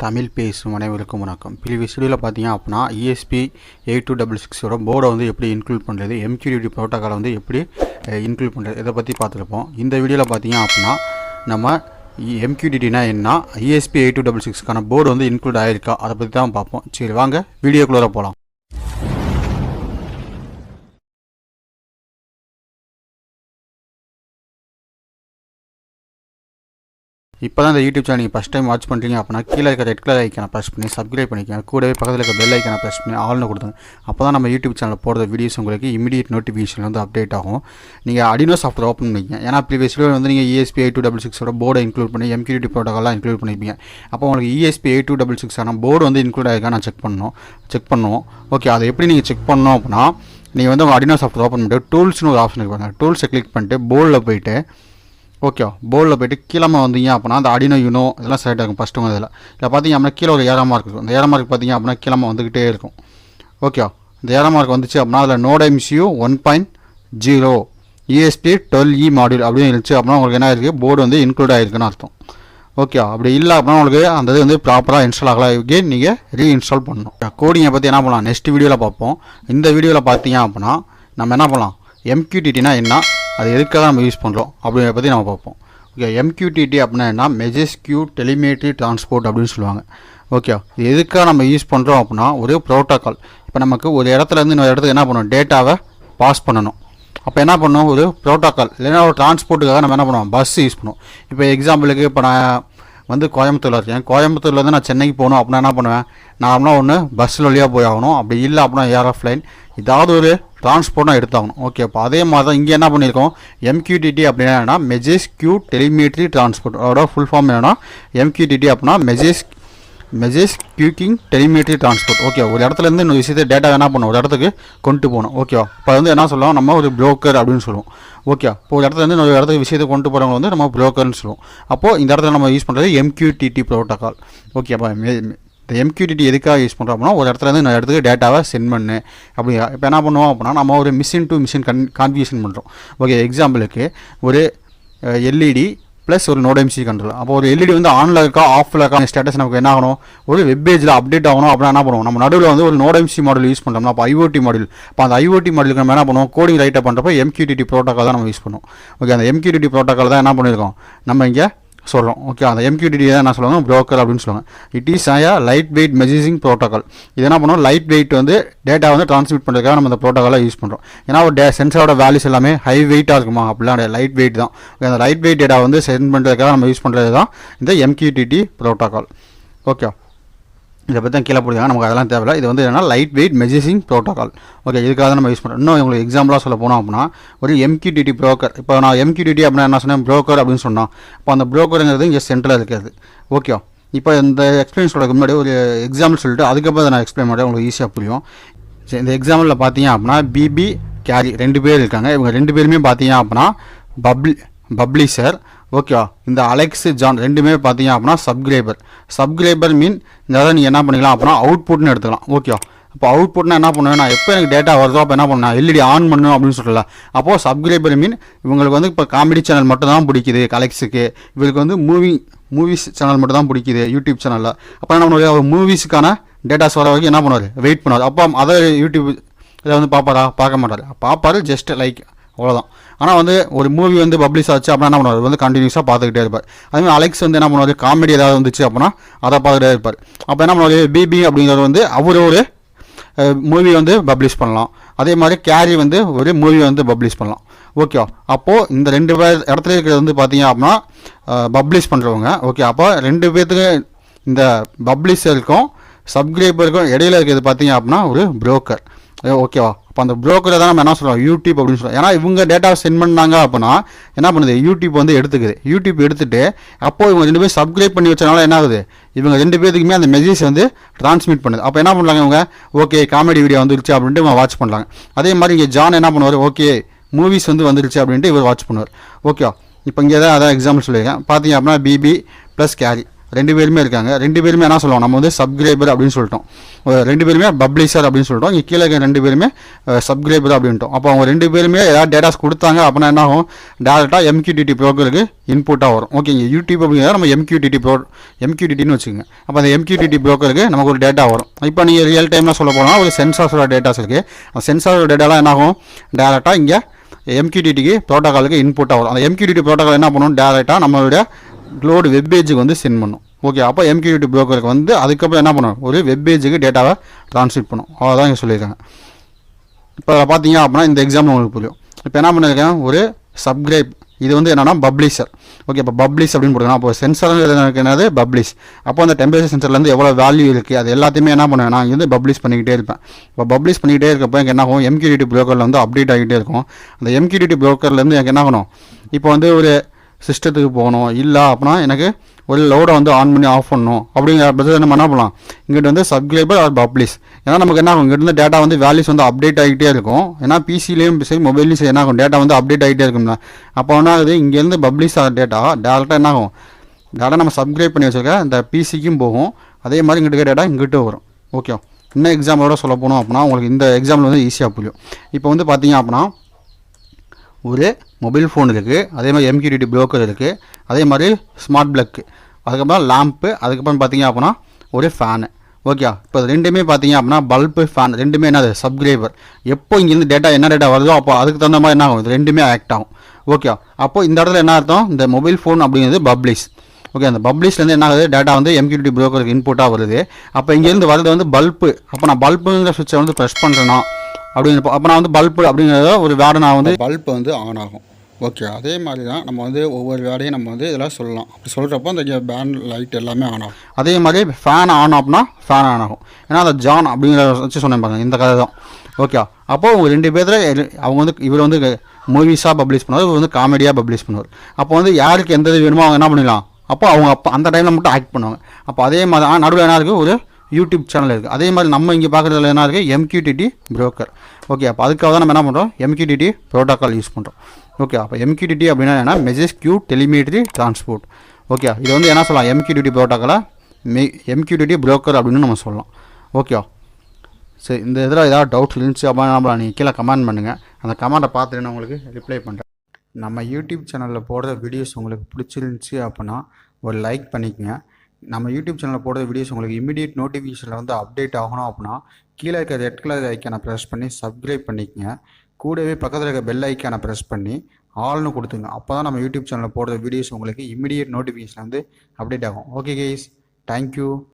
தமிழ் பேசும் அனைவருக்கும் வணக்கம். ப்ரீவியஸ் வீடியோவில் பார்த்தீங்க அப்படின்னா ESP8266 போர்டை வந்து எப்படி இன்க்ளூட் பண்ணுறது, MQTT ப்ரோட்டோக்காலை வந்து எப்படி இன்க்ளூட் பண்ணுறது, இதை பற்றி பார்த்துருப்போம். இந்த வீடியோவில் பார்த்தீங்க அப்படின்னா நம்ம MQTTனா என்ன, ESP8266க்கான போர்டு வந்து இன்க்ளூட் ஆகிருக்கா, அதை பற்றி தான் பார்ப்போம். சரி வாங்க வீடியோக்குள்ளே போகலாம். இப்போ தான் இந்த யூடியூப் சேனல் நீங்கள் ஃபஸ்ட் டைம் வாட்ச் பண்ணுறீங்க அப்படின்னா கீழே இருக்க ரெட் கலர் ஐக்கானை ப்ரெஸ் பண்ணி சப்ஸ்கிரைப் பண்ணிக்கோங்க. கூடவே பக்கத்தில் இருக்க பெல் ஐக்கானை ப்ரெஸ் பண்ணி ஆல்னு கொடுத்துங்க. அப்போ தான் நம்ம யூடியூப் சேனலில் போடுற வீடியோஸ் உங்களுக்கு இமீடியட் நோட்டிஃபிகேஷன் வந்து அப்டேட் ஆகும். நீங்கள் அடினோ சாஃப்ட்வேர் ஓப்பன் பண்ணிக்கங்க. ஏன்னா ப்ரீவியஸ் வீடியோ வந்து நீங்கள் ESP8266 போர்டை இன்க்ளூட் பண்ணி MQTT ப்ரோட்டோக்காலாம் இன்க்ளூட் பண்ணிப்பீங்க. அப்போ உங்களுக்கு ESP8266 போர்டு வந்து இன்க்ளூட் ஆகிருக்கா நான் செக் பண்ணுவோம். ஓகே, அதை எப்படி நீங்கள் செக் பண்ணணும் அப்படின்னா நீங்கள் வந்து உங்கள் அடினோ சாஃப்ட்வேர் ஓப்பன் பண்ணிட்டு டூல்ஸ்னு ஒரு ஆப்ஷன் இருப்பாங்க. டூல்ஸை கிளிக் பண்ணிட்டு போர்டில் போய்ட்டு போர்டில் போய்ட்டு கீழே வந்தீங்க அப்படின்னா அந்த அடினோ யூனோ இதெல்லாம் செலக்ட் ஆகும். ஃபஸ்ட்டு இதில் பார்த்தீங்க அப்படின்னா கீழே ஒரு ஏரோ மார்க் இருக்கும். அந்த ஏரோ மார்க் பார்த்தீங்க அப்படின்னா கீழே வந்துக்கிட்டே இருக்கும். இந்த ஏரோ மார்க் வந்துச்சு அப்படின்னா அதில் நோட் MCU 1.0 ESP12E மாடியூல் அப்படின்னு இருந்துச்சு அப்படின்னா உங்களுக்கு என்ன இருக்குது, போர்டு வந்து இன்க்ளூட் ஆகிருக்குன்னு அர்த்தம். அப்படி இல்லை அப்படின்னா உங்களுக்கு அந்த இது வந்து ப்ராப்பராக இன்ஸ்டால் ஆகலாம். எகெயின் நீங்கள் ரீஇன்ஸ்டால் பண்ணணும். கோடிங்கை பற்றி என்ன பண்ணலாம் நெக்ஸ்ட் வீடியோவில் பார்ப்போம். இந்த வீடியோவில் பார்த்தீங்க அப்படின்னா நம்ம என்ன பண்ணலாம், MQTTனா என்ன, அது எதுக்காக நம்ம யூஸ் பண்ணுறோம் அப்படிங்கிறத பற்றி நம்ம பார்ப்போம். MQTT அப்படின்னா என்ன, மெசேஜ் கியூ டெலிமெட்ரி டிரான்ஸ்போர்ட் அப்படின்னு சொல்லுவாங்க. இது எதுக்காக நம்ம யூஸ் பண்ணுறோம் அப்படின்னா ஒரு ப்ரோட்டோக்கால். இப்போ நமக்கு ஒரு இடத்துலேருந்து இன்னொரு இடத்துக்கு என்ன பண்ணணும், டேட்டாவை பாஸ் பண்ணணும். அப்போ என்ன பண்ணணும், ஒரு ப்ரோட்டோக்கால் இல்லைன்னா ஒரு டிரான்ஸ்போர்ட்டுக்காக நம்ம என்ன பண்ணுவோம், பஸ் யூஸ் பண்ணுவோம். இப்போ எக்ஸாம்பிளுக்கு இப்போ நான் வந்து கோயம்புத்தூரில் இருக்கேன். கோயம்புத்தூர்லேருந்து நான் சென்னைக்கு போகணும் அப்படின்னா என்ன பண்ணுவேன், நார்மலாக ஒன்று பஸ்ஸில் வழியாக போய் ஆகணும். அப்படி இல்லை அப்படின்னா ஏரோப்ளைன் ஏதாவது ஒரு டிரான்ஸ்போர்ட்டாக எடுத்தாகணும். இப்போ அதே மாதிரி தான் இங்கே என்ன பண்ணியிருக்கோம், MQTT அப்படின்னா என்னன்னா மெசேஜ் கியூ டெலிமெட்ரி டிரான்ஸ்போர்ட். அதோட ஃபுல் ஃபார்ம் என்னன்னா MQTT அப்படின்னா மெசேஜ் கியூக்கிங் டெலிமெட்ரி டிரான்ஸ்போர்ட். ஒரு இடத்துலேருந்து இன்னொரு விஷயத்தை டேட்டா என்ன பண்ணணும், ஒரு இடத்துக்கு கொண்டு போகணும். இப்போ வந்து என்ன சொல்லுவோம், நம்ம ஒரு புரோக்கர் அப்படின்னு சொல்லுவோம். இப்போ ஒரு இடத்துலேருந்து இன்னொரு இடத்துக்கு விஷயத்தை கொண்டு போகிறவங்க வந்து நம்ம புரோக்கர்னு சொல்லுவோம். அப்போது இந்த இடத்துல நம்ம யூஸ் பண்ணுறது MQTT ப்ரோட்டோக்கால். அப்போ இந்த MQTT எதுக்காக யூஸ் பண்ணுறோம் அப்படின்னா ஒரு இடத்துலேருந்து இன்னொரு இடத்துக்கு டேட்டாவை சென்ட் பண்ணு அப்படி. இப்போ என்ன பண்ணுவோம் அப்படின்னா நம்ம ஒரு மிஷின் டு மிஷின் கான்ஃபிகரேஷன் பண்ணுறோம். எக்ஸாம்பிளுக்கு ஒரு LED ப்ளஸ் ஒரு நோட் MCU கண்ட்ரோல். அப்போ ஒரு LED வந்து ஆனில் இருக்கா ஆஃபில் இருக்கா ஸ்டேட்டஸ் நமக்கு என்ன ஆகணும், ஒரு வெப் பேஜில் அப்டேட் ஆகணும். அப்படின்னா என்ன பண்ணுவோம், நம்ம நடுவில் வந்து ஒரு நோட் MCU மாடல் யூஸ் பண்ணுறோம்னா அப்போ IoT மாடல். இப்போ அந்த IoT மாடலுக்கு நம்ம என்ன பண்ணுவோம், கோடிங் ரைட்டை பண்ணுறப்போ MQTT ப்ரோட்டோக்கால் தான் நம்ம யூஸ் பண்ணுவோம். அந்த MQTT ப்ரோட்டோக்கால் தான் என்ன பண்ணியிருக்கோம் நம்ம இங்கே சொல்கிறோம். அந்த MQTT தான் என்ன சொல்லுவாங்க, ப்ரோக்கர் அப்படின்னு சொல்லுவாங்க. It is light weight messaging protocol. இது என்ன பண்ணுவோம், லைட் வெயிட் வந்து டேட்டா வந்து ட்ரான்ஸ்மிட் பண்ணுறதுக்காக நம்ம இந்த ப்ரோட்டோக்காலை யூஸ் பண்ணுறோம். ஏன்னா ஒரு சென்சரோட வேல்யூஸ் எல்லாமே ஹை வெயிட்டாக இருக்குமா, அப்படிலாம் லைட் வெயிட் தான். அந்த லைட் வெயிட் டேட்டா வந்து சென்ட் பண்ணுறதுக்காக நம்ம யூஸ் பண்ணுறது தான் இந்த MQTT ப்ரோட்டோக்கால். இதை பற்றி தான் கீழே போடுவாங்க, நமக்கு அதெல்லாம் தேவையில்லை. இது வந்து என்னன்னா லைட் வெயிட் மெசேஜிங் ப்ரோட்டோக்கால். இதுக்காக தான் நம்ம யூஸ் பண்ணுறோம். இன்னும் உங்களுக்கு எக்ஸாம்பிளாக சொல்ல போனோம் அப்படின்னா ஒரு MQTT ப்ரோக்கர். இப்போ நான் MQTT அப்படின்னா என்ன சொன்னேன், ப்ரோக்கர் அப்படின்னு சொன்னோம். இப்போ அந்த ப்ரோக்கருங்கிறது இங்கே சென்டரில் இருக்கிறது. இப்போ இந்த எக்ஸ்பிளைன் சொல்கிறதுக்கு முன்னாடி ஒரு எக்ஸாம்பிள் சொல்லிட்டு அதுக்கப்புறம் அதை நான் எக்ஸ்பிளைன் பண்ணுறேன், உங்களுக்கு ஈஸியாக புரியும். இந்த எக்ஸாம்பிளில் பார்த்தீங்க அப்படின்னா BB கேரி 2 பேர் இருக்காங்க. இவங்க 2 பேருமே பார்த்தீங்க அப்படின்னா பப்ளிஷர். இந்த அலெக்ஸ் ஜான் 2மே பார்த்தீங்க அப்படின்னா சப்ஸ்கிரைபர் மீன் இந்த நீங்கள் என்ன பண்ணிக்கலாம் அப்படின்னா அவுட்புட்னு எடுத்துக்கலாம். அப்போ அவுட்புட்னா என்ன பண்ணுவேன், நான் எப்போ எனக்கு டேட்டா வருதோ அப்போ என்ன பண்ணுவேன், LED ஆன் பண்ணணும் அப்படின்னு சொல்லல. அப்போது சப்ஸ்கிரைபர் மீன் இவங்களுக்கு வந்து இப்போ காமெடி சேனல் மட்டும் தான் பிடிக்குது அலெக்ஸுக்கு, இவங்களுக்கு வந்து மூவிஸ் சேனல் மட்டும் தான் பிடிக்குது யூடியூப் சேனலில். அப்போ என்ன பண்ணுவார், மூவிஸுக்கான டேட்டாஸ் வர வரைக்கும் என்ன பண்ணுவார், வெயிட் பண்ணுவார். அப்போ அதை யூடியூப் இதை வந்து பார்க்க மாட்டார். பார்ப்பார் ஜஸ்ட் லைக், அவ்வளோதான். ஆனால் வந்து ஒரு மூவி வந்து பப்ளிஷ் ஆச்சு அப்படின்னா என்ன பண்ணுவார், வந்து கண்டினியூஸாக பார்த்துக்கிட்டே இருப்பார். அதுமாதிரி அலெக்ஸ் வந்து என்ன பண்ணுவார், காமெடி ஏதாவது வந்துச்சு அப்படின்னா அதை பார்த்துக்கிட்டே இருப்பார். அப்போ என்ன பண்ணுவார், BB அப்படிங்கிறது வந்து அவர் ஒரு மூவி வந்து பப்ளிஷ் பண்ணலாம். அதே மாதிரி கேரி வந்து ஒரு மூவி வந்து பப்ளிஷ் பண்ணலாம். அப்போது இந்த 2 பேர் இடத்துல இருக்கிறது வந்து பார்த்தீங்க அப்படின்னா பப்ளிஷ் பண்ணுறவங்க. அப்போ 2 பேர்த்துக்கு இந்த பப்ளிஷருக்கும் சப்ஸ்கிரைபருக்கும் இடையில இருக்கிறது பார்த்தீங்க அப்படின்னா ஒரு புரோக்கர். அப்போ அந்த புரோக்கரை தான் நம்ம என்ன சொல்கிறோம், யூடியூப் அப்படின்னு சொல்கிறோம். ஏன்னா இவங்க டேட்டாவை சென்ட் பண்ணாங்க அப்படின்னா என்ன பண்ணுது, யூடியூப் வந்து எடுத்துக்குது. யூடியூப் எடுத்துகிட்டு அப்போது இவங்க 2 பேரும் சப்ஸ்கிரைப் பண்ணி வச்சனால என்ன ஆகுது, இவங்க 2 பேருக்குமே அந்த மெசேஜ் வந்து ட்ரான்ஸ்மிட் பண்ணுது. அப்போ என்ன பண்ணுறாங்க இவங்க, காமெடி வீடியோ வந்துருச்சு அப்படின்ட்டு இவங்க வாட்ச் பண்ணுறாங்க. அதே மாதிரி இங்கே ஜான் என்ன பண்ணுவார், மூவிஸ் வந்து வந்துருச்சு அப்படின்ட்டு இவர் வாட்ச் பண்ணுவார். இப்போ இங்கே தான் அதான் எக்ஸாம்பிள் சொல்லியிருக்கேன். பார்த்தீங்க அப்படின்னா BB ப்ளஸ் கேரி ரெண்டு பேருமே இருக்காங்க. ரெண்டு பேருமே என்ன சொல்லுவோம், நம்ம வந்து சப்ஸ்கிரைபர் அப்படின்னு சொல்லிட்டோம். ரெண்டு பேருமே பப்ளிஷர் அப்படின்னு சொல்லிட்டோம். இங்கே கீழே இருக்க ரெண்டு பேருமே சப்ஸ்கிரைபர் அப்படின்ட்டோம். அப்போ அவங்க ரெண்டு பேருமே ஏதாவது டேட்டாஸ் கொடுத்தாங்க அப்படின்னா என்ன ஆகும், டேரெக்டாக MQTT ப்ரோக்கருக்கு இன்புட்டாக வரும். ஓகே, இங்கே யூடியூப் அப்படிங்கிறத நம்ம MQTTன்னு வச்சுக்கோங்க. அப்போ அந்த MQTT ப்ரோக்கருக்கு நமக்கு ஒரு டேட்டா வரும். இப்போ நீங்கள் ரியல் டைமில் சொல்ல போனால் ஒரு சென்சார்ஸோட டேட்டாஸ் இருக்குது. அந்த சென்சாரோட டேட்டாலாம் என்ன ஆகும், டேரெக்டாக இங்கே MQTTக்கு ப்ரோட்டோக்காலுக்கு இன்புட்டாக வரும். அந்த MQTT ப்ரோட்டோக்கால் என்ன பண்ணும், டேரெக்டாக நம்மளுடைய லோடு வெப் பேஜுக்கு வந்து சென்ட் பண்ணும். ஓகே, அப்போ MQTT ப்ரோக்கருக்கு வந்து அதுக்கப்புறம் என்ன பண்ணும், ஒரு வெப் பேஜுக்கு டேட்டாவை ட்ரான்ஸ்மிட் பண்ணும். அவ்வளோதான் இங்கே சொல்லியிருக்காங்க. இப்போ பார்த்தீங்க அப்படின்னா இந்த எக்ஸாம்பிள் உங்களுக்கு புரியும். இப்போ என்ன பண்ணியிருக்கேன், ஒரு சப்ஸ்கிரைப், இது வந்து என்னன்னா பப்ளிஷர். ஓகே, இப்போ பப்ளிஷ் அப்படின்னு போட்டுருக்கேன். அப்போ சென்சார் என்னது பப்ளிஷ். அப்போ அந்த டெம்பரேச்சர் சென்சர்லேருந்து எவ்வளோ வேல்யூ இருக்குது அது எல்லாத்தையுமே என்ன பண்ணுவேன், நான் வந்து பப்ளிஷ் பண்ணிக்கிட்டே இருப்பேன். இப்போ பப்ளிஷ் பண்ணிக்கிட்டே இருக்கப்போ எனக்கு என்ன ஆகும், MQTT ப்ரோக்கரில் வந்து அப்டேட் ஆகிட்டே இருக்கும். அந்த MQTT ப்ரோக்கர்லேருந்து எனக்கு என்ன ஆகணும், இப்போ வந்து ஒரு சிஸ்டத்துக்கு போகணும், இல்லை அப்படின்னா எனக்கு ஒரு லோடை வந்து ஆன் பண்ணி ஆஃப் பண்ணணும் அப்படிங்கிற பட்சத்தில் நம்ம என்ன பண்ணலாம், இங்கிட்ட வந்து சப்ஸ்கிரைபர் ஆர் பப்ளிஷ். ஏன்னா நமக்கு என்ன ஆகும், இங்கிட்ட டேட்டா வந்து வேல்யூஸ் வந்து அப்டேட் ஆகிட்டே இருக்கும். ஏன்னா பிசிலையும் சரி மொபைல்லையும் சரி என்ன ஆகும், டேட்டா வந்து அப்டேட் ஆகிட்டே இருக்கும்ல. அப்போ என்ன ஆகுது, இங்கேருந்து பப்ளிஷ் ஆகிற டேட்டா டேரெக்டாக என்ன ஆகும், டேட்டா நம்ம சப்ஸ்கிரைப் பண்ணி வச்சுருக்க இந்த பிசிக்கும் போகும். அதே மாதிரி இங்கிட்ட டேட்டா இங்கிட்ட வரும். ஓகே, இன்னும் எக்ஸாம்பிளோட சொல்ல போனோம் அப்படின்னா உங்களுக்கு இந்த எக்ஸாம்பிள் வந்து ஈஸியாக புரியும். இப்போ வந்து பார்த்தீங்க அப்படின்னா ஒரு மொபைல் ஃபோன் இருக்குது, அதே மாதிரி MQTT ப்ரோக்கர் இருக்குது, அதே மாதிரி ஸ்மார்ட் பிளக்கு, அதுக்கப்புறம் லேம்ப்பு, அதுக்கப்புறம் பார்த்தீங்க அப்படின்னா ஒரு ஃபேனு. ஓகே, இப்போ ரெண்டுமே பார்த்தீங்க அப்படின்னா பல்பு ஃபேன் ரெண்டுமே என்னது சப்ஸ்கிரைபர். எப்போ இங்கேருந்து டேட்டா என்ன டேட்டா வருதோ அப்போ அதுக்கு தகுந்த மாதிரி என்ன ஆகும், இது ரெண்டுமே ஆக்ட் ஆகும். ஓகே, அப்போ இந்த இடத்துல என்ன அர்த்தம், இந்த மொபைல் ஃபோன் அப்படிங்கிறது பப்ளிஷ். ஓகே, அந்த பப்ளிஷ்லேருந்து என்ன ஆகுது, டேட்டா வந்து MQTT ப்ரோக்கருக்கு இன்புட்டாக வருது. அப்போ இங்கேருந்து வரது வந்து பல்பு. அப்போ நான் பல்புங்கிற சுவிட்சை வந்து ப்ரெஸ் பண்ணுறேன்னா அப்படிங்கிறப்போ அப்போ நான் வந்து பல்பு அப்படிங்கிறத ஒரு வேர்டை நான் வந்து பல்ப் வந்து ஆன் ஆகும். ஓகே, அதே மாதிரி தான் நம்ம வந்து ஒவ்வொரு வேர்டையும் நம்ம வந்து இதெல்லாம் சொல்லலாம். அப்படி சொல்கிறப்போ அந்த பேன் லைட் எல்லாமே ஆன் ஆகும். அதே மாதிரி ஃபேன் ஆன் ஆகும்னா ஃபேன் ஆன் ஆகும். ஏன்னா அந்த ஜான் அப்படிங்கிற வச்சு சொன்னேன் பாருங்க, இந்த கதை தான். ஓகே, அப்போது உங்கள் ரெண்டு பேரில் அவங்க வந்து இவர் வந்து மூவிஸாக பப்ளிஷ் பண்ணுவார், இவர் வந்து காமெடியாக பப்ளிஷ் பண்ணுவார். அப்போ வந்து யாருக்கு எந்த இது வேணுமோ அவங்க என்ன பண்ணிடலாம், அப்போ அவங்க அப்போ அந்த டைமில் மட்டும் ஆக்ட் பண்ணுவாங்க. அப்போ அதே மாதிரி நடுவில் என்ன இருக்குது, ஒரு யூடியூப் சேனல் இருக்குது. அதே மாதிரி நம்ம இங்கே பார்க்குறதுல என்ன இருக்குது, MQTT ப்ரோக்கர். ஓகே, அப்போ அதுக்காக தான் நம்ம என்ன பண்ணுறோம், MQTT ப்ரோட்டோக்கால் யூஸ் பண்ணுறோம். ஓகே, அப்போ MQTT அப்படின்னா என்ன, message queue telemetry transport. Okay, இது வந்து என்ன சொல்லலாம், MQTT ப்ரோட்டோக்காலை MQTT ப்ரோக்கர் அப்படின்னு நம்ம சொல்லலாம். ஓகே, சரி, இந்த இதில் ஏதாவது டவுட்ஸ் இருந்துச்சு அப்படின்னா நம்மள நீங்கள் கீழே கமெண்ட் பண்ணுங்கள். அந்த கமெண்ட்டை பார்த்துட்டு நான் உங்களுக்கு ரிப்ளை பண்ணுறேன். நம்ம யூடியூப் சேனலில் போடுற வீடியோஸ் உங்களுக்கு பிடிச்சிருந்துச்சி அப்படின்னா ஒரு லைக் பண்ணிக்கங்க. நம்ம யூடியூப் சேனலில் போடுற வீடியோஸ் உங்களுக்கு இமீடியட் நோட்டிஃபிகேஷனில் வந்து அப்டேட் ஆகணும் அப்படின்னா கீழே இருக்க ரெட் கலர் ஐக்கானை ப்ரெஸ் பண்ணி சப்ஸ்கிரைப் பண்ணிக்கங்க. கூடவே பக்கத்தில் இருக்க பெல் ஐக்கானை ப்ரெஸ் பண்ணி ஆல்னு கொடுத்துங்க. அப்போ தான் நம்ம யூடியூப் சேனலில் போடுற வீடியோஸ் உங்களுக்கு இமீடியட் நோட்டிஃபிகேஷன் வந்து அப்டேட் ஆகும். Okay guys, thank you.